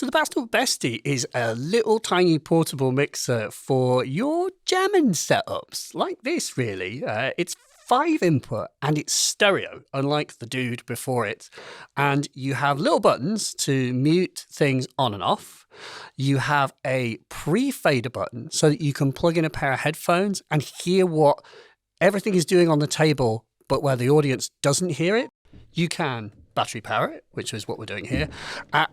So the Bastl Bestie is a little tiny portable mixer for your jamming setups, like this really. It's 5 input and it's stereo, unlike the dude before it. And you have little buttons to mute things on and off. You have a pre-fader button so that you can plug in a pair of headphones and hear what everything is doing on the table, but where the audience doesn't hear it. You can battery power it, which is what we're doing here.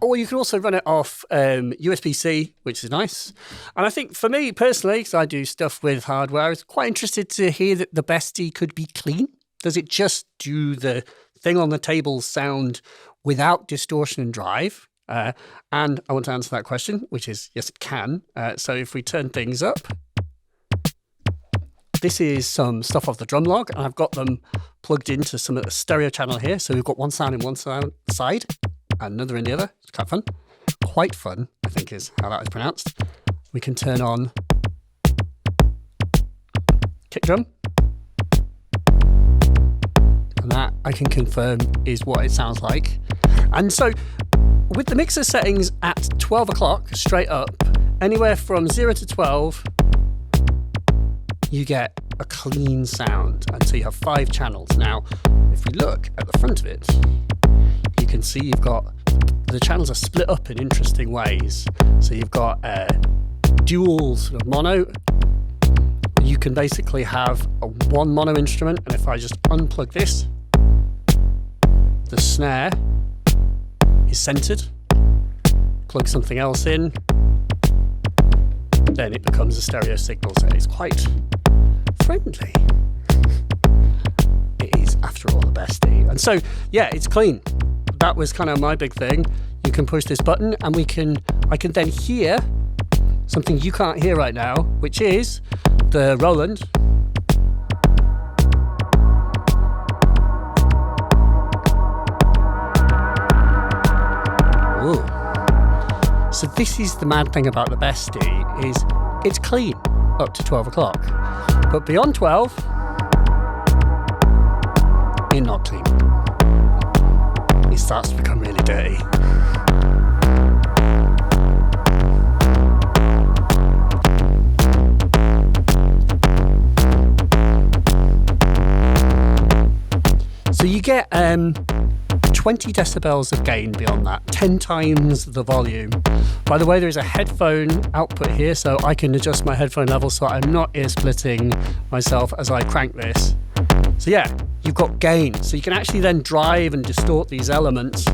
Or you can also run it off USB-C, which is nice. And I think for me personally, because I do stuff with hardware, I was quite interested to hear that the Bestie could be clean. Does it just do the thing on the table sound without distortion and drive? And I want to answer that question, which is yes, it can. So if we turn things up, this is some stuff off the drum log, and I've got them plugged into some of the stereo channel here. So we've got one sound in one side and another in the other. It's quite fun. Quite fun, I think is how that is pronounced. We can turn on kick drum. And that, I can confirm, is what it sounds like. And so with the mixer settings at 12 o'clock, straight up, anywhere from 0 to 12, you get a clean sound. And so you have 5 channels. Now, if we look at the front of it, you can see you've got, the channels are split up in interesting ways. So you've got a dual sort of mono. You can basically have one mono instrument. And if I just unplug this, the snare is centered. Plug something else in, then it becomes a stereo signal. So it's quite friendly. It is, after all, the Bestie. And so, yeah, it's clean. That was kind of my big thing. You can push this button and I can then hear something you can't hear right now, which is the Roland. Ooh. So this is the mad thing about the Bestie, is it's clean up to 12 o'clock. But beyond 12, it's not clean. It starts to become really dirty. So you get 20 decibels of gain beyond that, 10 times the volume. By the way, there is a headphone output here, so I can adjust my headphone level so I'm not ear splitting myself as I crank this. So yeah, you've got gain. So you can actually then drive and distort these elements,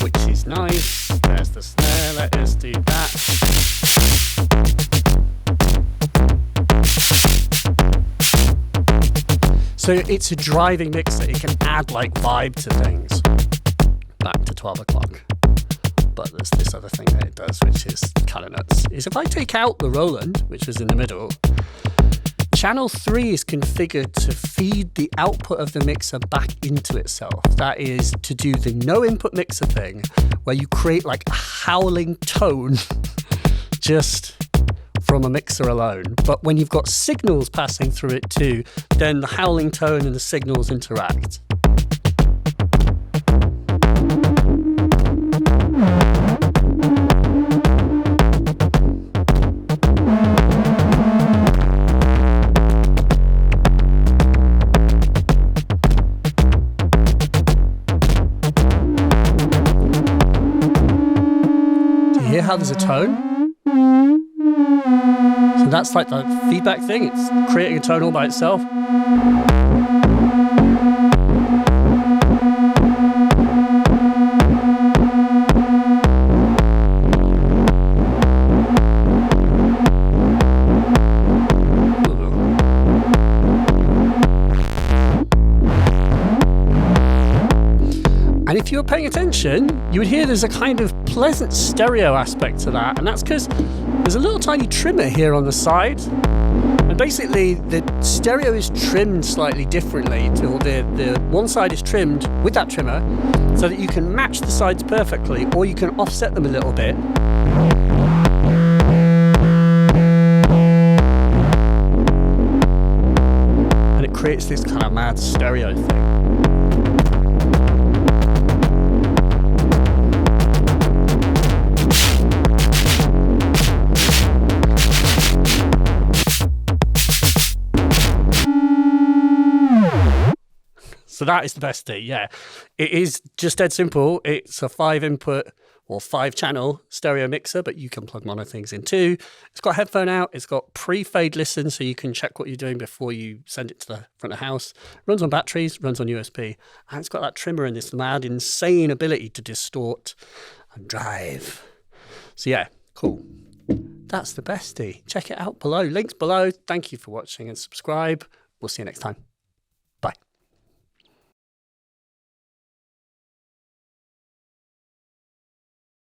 which is nice. There's the snare, let us do that. So it's a driving mixer. It can add like vibe to things. Back to 12 o'clock. But there's this other thing that it does, which is kind of nuts, is if I take out the Roland, which was in the middle, channel 3 is configured to feed the output of the mixer back into itself. That is to do the no input mixer thing, where you create like a howling tone just from a mixer alone. But when you've got signals passing through it too, then the howling tone and the signals interact. Do you hear how there's a tone? So that's like the feedback thing. It's creating a tone all by itself. And if you were paying attention, you would hear there's a kind of pleasant stereo aspect to that. And that's because there's a little tiny trimmer here on the side. And basically, the stereo is trimmed slightly differently. The one side is trimmed with that trimmer so that you can match the sides perfectly, or you can offset them a little bit. And it creates this kind of mad stereo thing. So that is the Bestie, yeah. It is just dead simple. It's a 5-input or 5-channel stereo mixer, but you can plug mono things in too. It's got a headphone out. It's got pre-fade listen, so you can check what you're doing before you send it to the front of the house. Runs on batteries, runs on USB, and it's got that trimmer and this mad, insane ability to distort and drive. So yeah, cool. That's the Bestie. Check it out below. Links below. Thank you for watching and subscribe. We'll see you next time.